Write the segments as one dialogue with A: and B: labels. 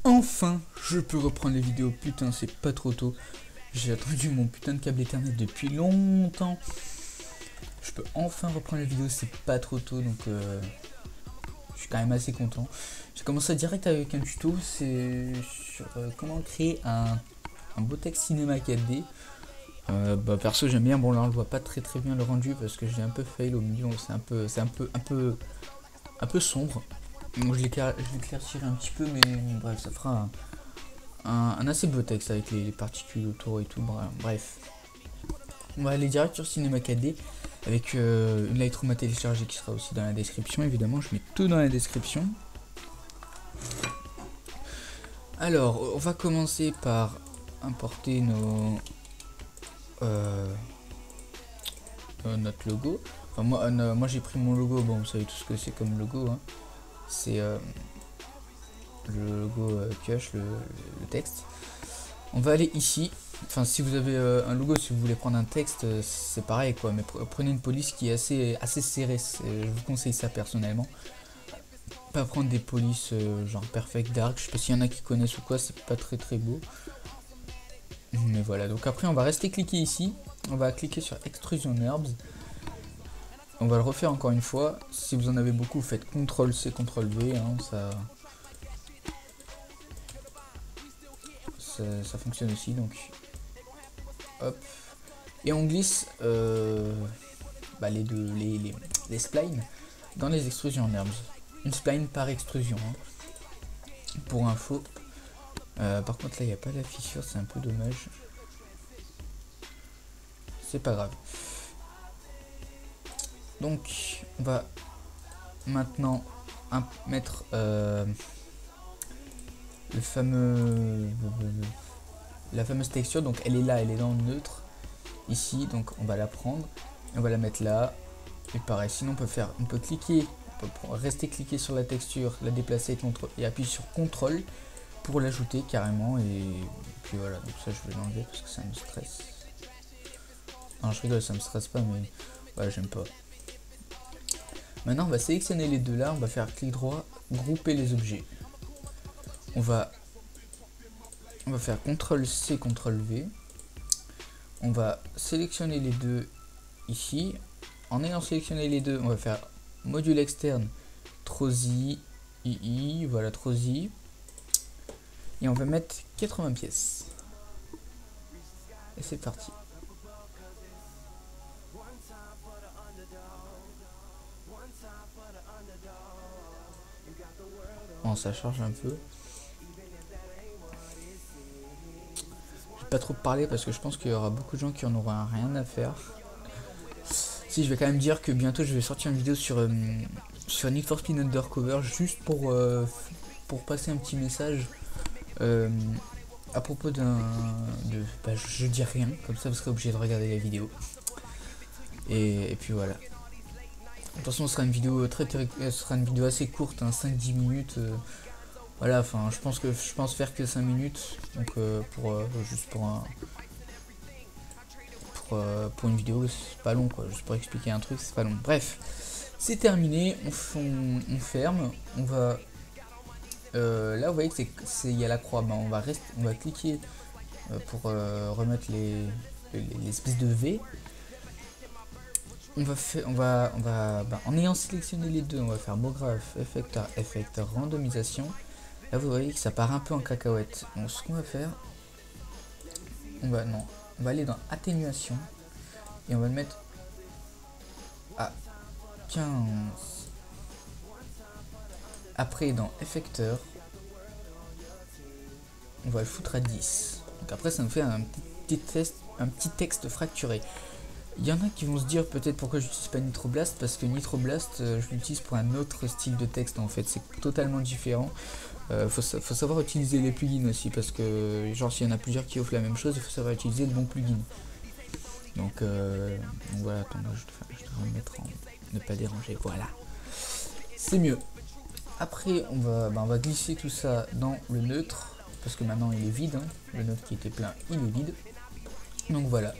A: Enfin, je peux reprendre les vidéos. Putain, c'est pas trop tôt. J'ai attendu mon putain de câble Ethernet depuis longtemps. Je peux enfin reprendre les vidéos, c'est pas trop tôt, donc je suis quand même assez content. J'ai commencé direct avec un tuto, c'est sur comment créer un beau texte cinéma 4D. Perso j'aime bien, bon là on le voit pas très bien le rendu parce que j'ai un peu fail au milieu, c'est un peu sombre. Donc je l'éclaircirai un petit peu, mais bref, ça fera un assez beau texte avec les particules autour et tout. Bref, on va aller direct sur Cinéma 4D avec une Lightroom à télécharger qui sera aussi dans la description. Évidemment, je mets tout dans la description. Alors, on va commencer par importer notre logo. Enfin, moi j'ai pris mon logo. Bon, vous savez tout ce que c'est comme logo, hein. C'est le logo Kush, le texte. On va aller ici. Enfin, si vous avez un logo, si vous voulez prendre un texte, c'est pareil quoi. Mais prenez une police qui est assez serrée. Je vous conseille ça personnellement. Pas prendre des polices genre Perfect Dark. Je sais pas s'il y en a qui connaissent ou quoi. C'est pas très beau. Mais voilà. Donc après, on va rester cliquer ici. On va cliquer sur Extrusion Herbs. On va le refaire encore une fois. Si vous en avez beaucoup, faites CTRL-C, CTRL-V. Hein, ça fonctionne aussi. Donc, hop. Et on glisse les splines dans les extrusions herbs. Une spline par extrusion. Hein. Pour info. Par contre, là, il n'y a pas la fissure. C'est un peu dommage. C'est pas grave. Donc, on va maintenant mettre la fameuse texture. Donc, elle est là, elle est dans le neutre. Ici, donc on va la prendre. On va la mettre là. Et pareil, sinon on peut cliquer, rester cliqué sur la texture, la déplacer et appuyer sur CTRL pour l'ajouter carrément. Et puis voilà, donc ça je vais l'enlever parce que ça me stresse. Non, je rigole, ça me stresse pas, mais voilà, j'aime pas. Maintenant, on va sélectionner les deux là, on va faire clic droit, grouper les objets. On va faire CTRL-C, CTRL-V. On va sélectionner les deux ici. En ayant sélectionné les deux, on va faire module externe, Trosi, II, voilà Trosi. Et on va mettre 80 pièces. Et c'est parti. Bon, ça charge un peu. Je vais pas trop parler parce que je pense qu'il y aura beaucoup de gens qui en auront rien à faire. Si, je vais quand même dire que bientôt je vais sortir une vidéo sur Need for Speed Undercover juste pour passer un petit message à propos je dis rien, comme ça vous serez obligé de regarder la vidéo. Et puis voilà. De toute façon, ce sera une vidéo assez courte, hein, 5-10 minutes. Voilà, enfin, je pense faire que 5 minutes. Donc pour une vidéo, c'est pas long quoi. Juste pour expliquer un truc, c'est pas long. Bref, c'est terminé. On ferme. On va là, vous voyez que il y a la croix. Ben, on va cliquer pour remettre les espèces de V. En ayant sélectionné les deux, on va faire Mograph, Effect, Randomisation. Là, vous voyez que ça part un peu en cacahuète. Donc, ce qu'on va faire, on va aller dans Atténuation et on va le mettre à 15. Après, dans Effecteur, on va le foutre à 10. Donc après, ça nous fait un petit texte fracturé. Il y en a qui vont se dire peut-être pourquoi j'utilise pas Nitroblast, parce que Nitroblast je l'utilise pour un autre style de texte en fait, c'est totalement différent. Faut savoir utiliser les plugins aussi, parce que genre s'il y en a plusieurs qui offrent la même chose, il faut savoir utiliser le bon plugin. Donc voilà, attends, je devrais me mettre en ne pas déranger, voilà. C'est mieux. Après on va glisser tout ça dans le neutre, parce que maintenant il est vide, hein. Le neutre qui était plein, il est vide. Donc voilà.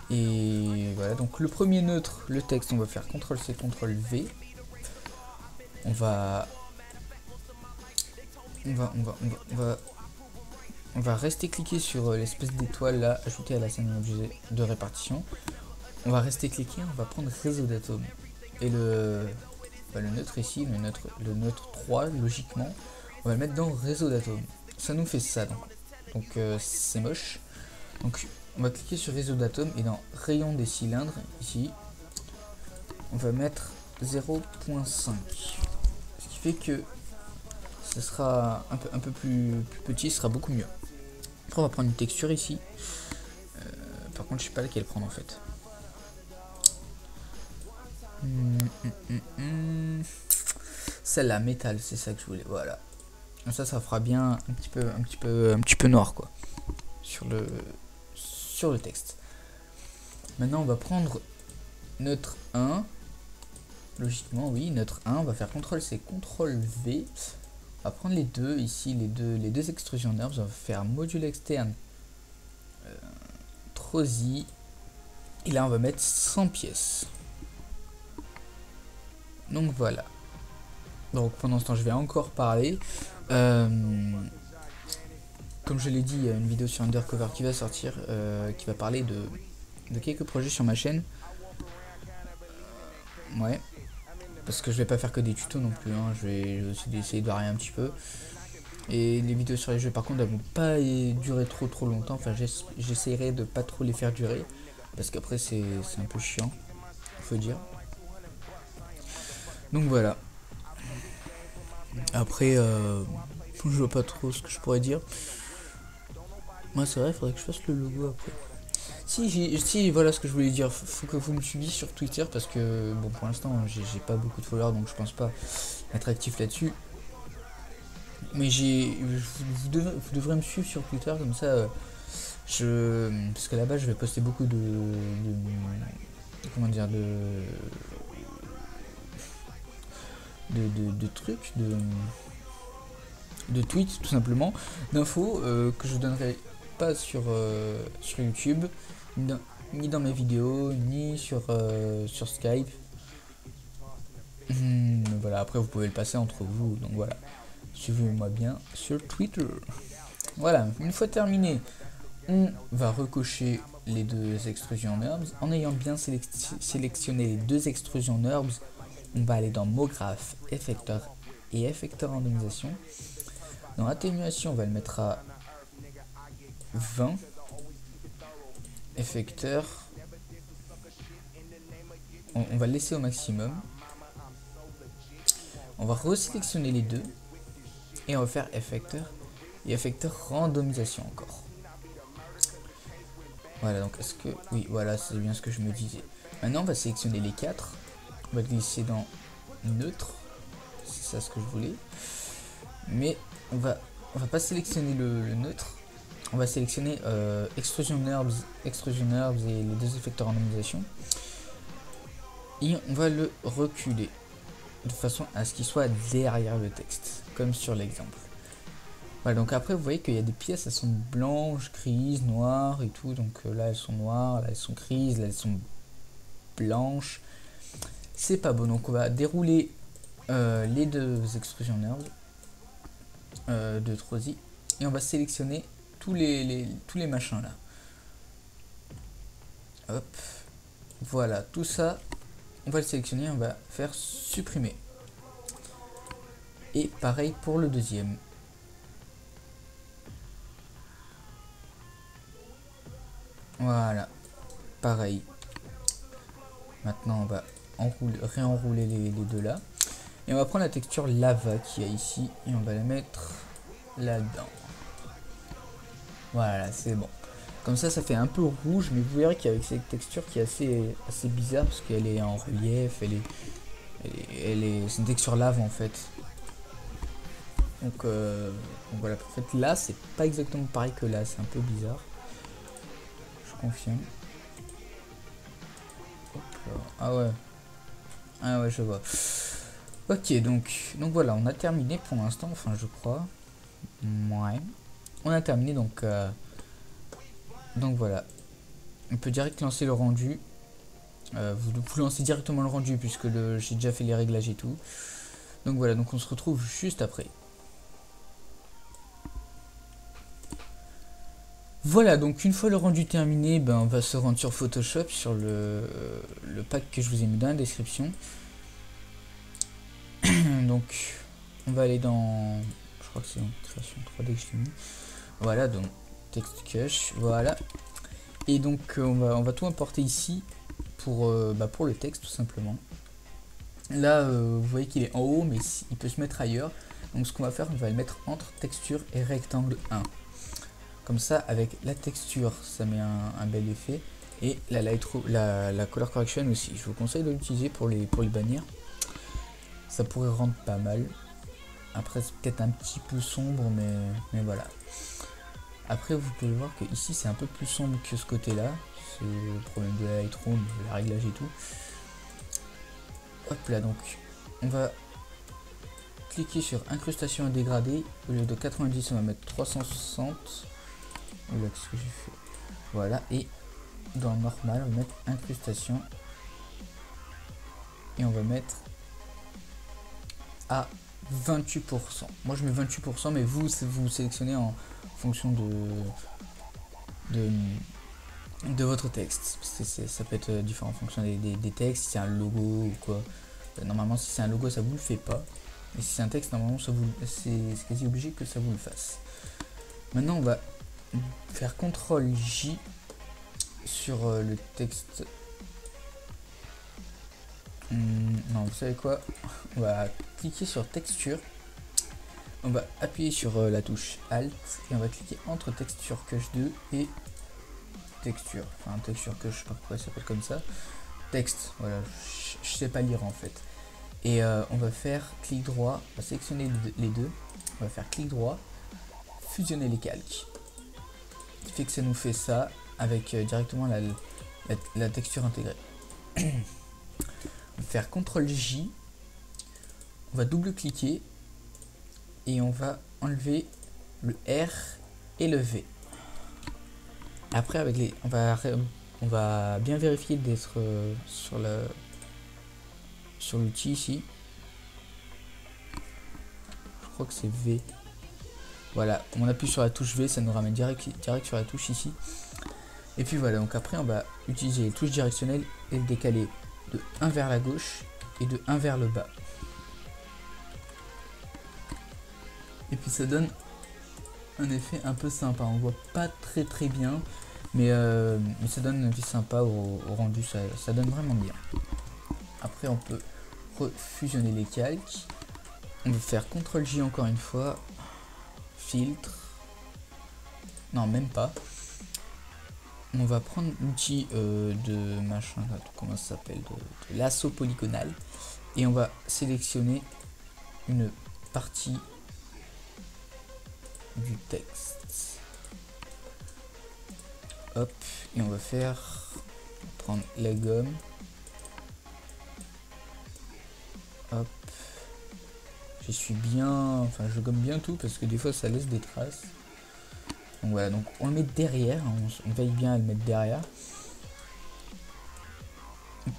A: Et voilà, donc le premier neutre, le texte, on va faire CTRL-C, CTRL-V. On va on va rester cliquer sur l'espèce d'étoile là, ajoutée à la scène de répartition. On va rester cliquer, on va prendre réseau d'atomes. Et le neutre ici, le neutre 3, logiquement, on va le mettre dans réseau d'atomes. Ça nous fait ça, donc c'est moche. Donc on va cliquer sur réseau d'atomes et dans rayon des cylindres, ici, on va mettre 0.5. Ce qui fait que ce sera un peu plus petit, ce sera beaucoup mieux. Après on va prendre une texture ici. Par contre je sais pas laquelle prendre en fait. Celle-là, métal, c'est ça que je voulais. Voilà. Ça fera bien un petit peu noir quoi. Sur le texte. Maintenant on va prendre notre 1. Logiquement oui, notre 1, on va faire CTRL-C, CTRL-V. On va prendre les deux ici, les deux extrusions NURBS. On va faire module externe Trosi. Et là on va mettre 100 pièces. Donc voilà. Donc pendant ce temps je vais encore parler. Comme je l'ai dit, il y a une vidéo sur Undercover qui va sortir, qui va parler de quelques projets sur ma chaîne. Ouais. Parce que je vais pas faire que des tutos non plus, hein. Je vais aussi essayer de varier un petit peu. Et les vidéos sur les jeux par contre elles vont pas durer trop longtemps. Enfin j'essaierai de pas trop les faire durer. Parce qu'après c'est un peu chiant, faut dire. Donc voilà. Après je vois pas trop ce que je pourrais dire. Moi c'est vrai, il faudrait que je fasse le logo après. Si voilà ce que je voulais dire, faut que vous me suiviez sur Twitter parce que bon pour l'instant j'ai pas beaucoup de followers donc je pense pas être actif là-dessus. Mais vous devrez me suivre sur Twitter comme ça parce que là-bas je vais poster beaucoup comment dire de trucs, de tweets tout simplement, d'infos que je donnerai pas sur YouTube, ni dans mes vidéos, ni sur Skype. Voilà, après vous pouvez le passer entre vous, donc voilà. Suivez-moi bien sur Twitter. Voilà, une fois terminé, on va recocher les deux extrusions NURBS. En ayant bien sélectionné les deux extrusions NURBS, on va aller dans MoGraph, effecteur et effecteur randomisation. Dans atténuation, on va le mettre à 20. Effecteur, on va le laisser au maximum. On va resélectionner les deux et on va faire effecteur et effecteur randomisation encore. Voilà, donc est-ce que... Oui, voilà, c'est bien ce que je me disais. Maintenant, on va sélectionner les 4. On va glisser dans neutre. C'est ça ce que je voulais. Mais on va pas sélectionner le neutre. On va sélectionner extrusion NURBS et les deux effecteurs randomisation. Et on va le reculer de façon à ce qu'il soit derrière le texte, comme sur l'exemple. Voilà, donc après vous voyez qu'il y a des pièces, elles sont blanches, grises, noires et tout. Donc là elles sont noires, là elles sont grises, là elles sont blanches. C'est pas beau, donc on va dérouler les deux extrusions NURBS de Trosi et on va sélectionner tous les machins là. Hop, voilà, tout ça on va le sélectionner, on va faire supprimer. Et pareil pour le deuxième. Voilà, pareil. Maintenant on va réenrouler les deux là. Et on va prendre la texture lava qu'il y a ici et on va la mettre là-dedans. Voilà, c'est bon. Comme ça fait un peu rouge, mais vous verrez qu'avec cette texture qui est assez bizarre parce qu'elle est en relief, c'est une texture lave en fait. Donc voilà, en fait là c'est pas exactement pareil que là, c'est un peu bizarre. Je confirme. Ah ouais, je vois. Ok, donc voilà, on a terminé pour l'instant, enfin je crois. Ouais. On a terminé donc voilà. On peut direct lancer le rendu. Vous lancez directement le rendu puisque j'ai déjà fait les réglages et tout. Donc voilà, donc on se retrouve juste après. Voilà, donc une fois le rendu terminé, ben, on va se rendre sur Photoshop, sur le pack que je vous ai mis dans la description. Donc on va aller dans, je crois que c'est dans création 3D que je l'ai mis. Voilà, donc text cache, voilà. Et donc on va tout importer ici pour le texte tout simplement. Là vous voyez qu'il est en haut, mais il peut se mettre ailleurs. Donc ce qu'on va faire, on va le mettre entre texture et rectangle 1. Comme ça, avec la texture, ça met un bel effet. Et la color correction aussi. Je vous conseille de l'utiliser pour les bannières. Ça pourrait rendre pas mal. Après, c'est peut-être un petit peu sombre, mais voilà. Après, vous pouvez voir que ici, c'est un peu plus sombre que ce côté-là. C'est le problème de la Lightroom, le réglage et tout. Hop là, donc, on va cliquer sur incrustation et dégradé. Au lieu de 90, on va mettre 360. Là, qu'est-ce que j'ai fait? Voilà, et dans normal, on va mettre incrustation. Et on va mettre à 28%. Moi je mets 28%, mais vous sélectionnez en fonction de votre texte. Ça peut être différent en fonction des textes, si c'est un logo ou quoi. Normalement si c'est un logo ça vous le fait pas. Et si c'est un texte, normalement c'est quasi obligé que ça vous le fasse. Maintenant on va faire CTRL J sur le texte. Non, vous savez quoi? On va cliquer sur texture. On va appuyer sur la touche Alt et on va cliquer entre texture cache 2 et texture. Enfin, texture cache, je sais pas pourquoi ça s'appelle comme ça. Texte, voilà, je sais pas lire en fait. Et on va faire clic droit, on va sélectionner les deux. On va faire clic droit, fusionner les calques. Ce qui fait que ça nous fait ça avec directement la texture intégrée. On va faire CTRL J, on va double-cliquer et on va enlever le R et le V. Après avec on va bien vérifier d'être sur l'outil ici. Je crois que c'est V. Voilà, on appuie sur la touche V, ça nous ramène direct sur la touche ici. Et puis voilà, donc après on va utiliser les touches directionnelles et le décaler de 1 vers la gauche et de 1 vers le bas. Et puis ça donne un effet un peu sympa. On voit pas très bien, mais ça donne un effet sympa au rendu, ça donne vraiment bien. Après on peut refusionner les calques. On va faire CTRL J encore une fois, filtre, non même pas. On va prendre l'outil de machin, comment ça s'appelle, de lasso polygonal, et on va sélectionner une partie du texte. Hop, et on va prendre la gomme. Hop, j'essuie bien, enfin je gomme bien tout parce que des fois ça laisse des traces. Donc voilà, donc on le met derrière, on veille bien à le mettre derrière.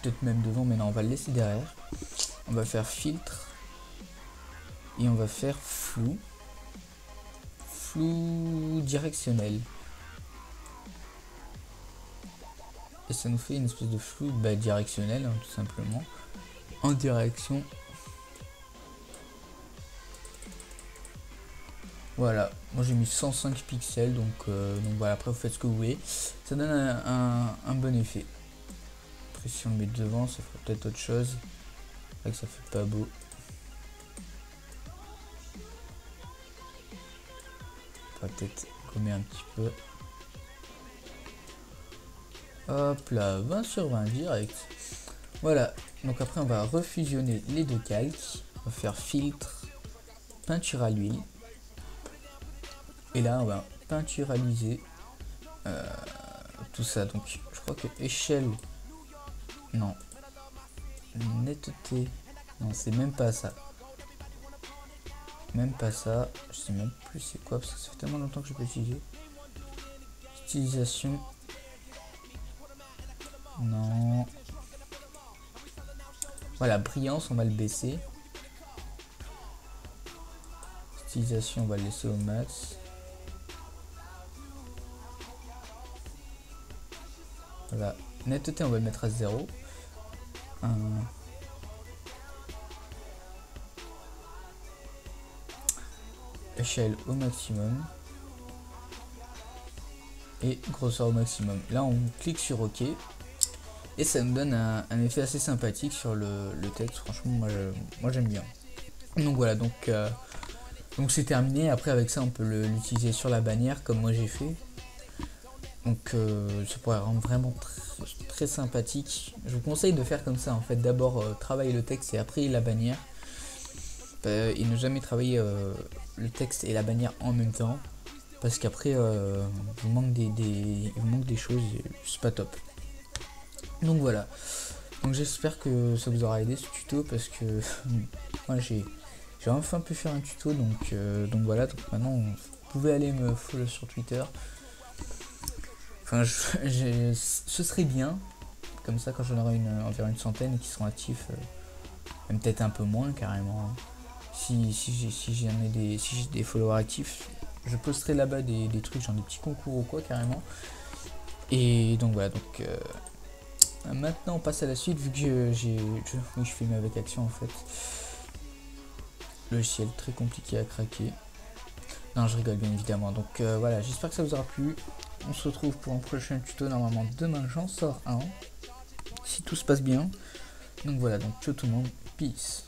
A: Peut-être même devant, mais non, on va le laisser derrière. On va faire filtre et on va faire flou directionnel. Et ça nous fait une espèce de flou directionnel, hein, tout simplement, en direction. Voilà, moi j'ai mis 105 pixels, donc voilà, après vous faites ce que vous voulez. Ça donne un bon effet. Après si on le met devant, ça fera peut-être autre chose. C'est vrai que ça fait pas beau. On va peut-être gommer un petit peu. Hop là, 20 sur 20 direct. Voilà, donc après on va refusionner les deux calques. On va faire filtre, peinture à l'huile. Et là on va peinturaliser tout ça. Donc je crois que échelle, non, netteté, non c'est même pas ça. Même pas ça, je sais même plus c'est quoi parce que ça fait tellement longtemps que je peux utiliser. Utilisation, non. Voilà, brillance on va le baisser. Utilisation on va le laisser au max. Voilà, netteté on va le mettre à 0. Échelle au maximum. Et grosseur au maximum. Là on clique sur OK. Et ça nous donne un effet assez sympathique sur le texte. Franchement moi j'aime bien. Donc voilà, donc c'est terminé. Après avec ça on peut l'utiliser sur la bannière comme moi j'ai fait. Donc ça pourrait rendre vraiment très sympathique. Je vous conseille de faire comme ça en fait. D'abord travailler le texte et après la bannière. Et ne jamais travailler le texte et la bannière en même temps. Parce qu'après il vous manque des choses et c'est pas top. Donc voilà. Donc j'espère que ça vous aura aidé ce tuto parce que moi j'ai enfin pu faire un tuto donc voilà. Donc maintenant vous pouvez aller me follow sur Twitter. Enfin ce serait bien. Comme ça quand j'en aurai environ une centaine qui seront actifs, même peut-être un peu moins carrément. Hein. Si j'ai des followers actifs, je posterai là-bas des trucs, genre des petits concours ou quoi carrément. Et donc voilà, donc maintenant on passe à la suite vu que je filme avec Action en fait. Logiciel très compliqué à craquer. Non je rigole bien évidemment. Donc voilà, j'espère que ça vous aura plu. On se retrouve pour un prochain tuto, normalement demain j'en sors un. Si tout se passe bien. Donc voilà, donc ciao tout le monde, peace.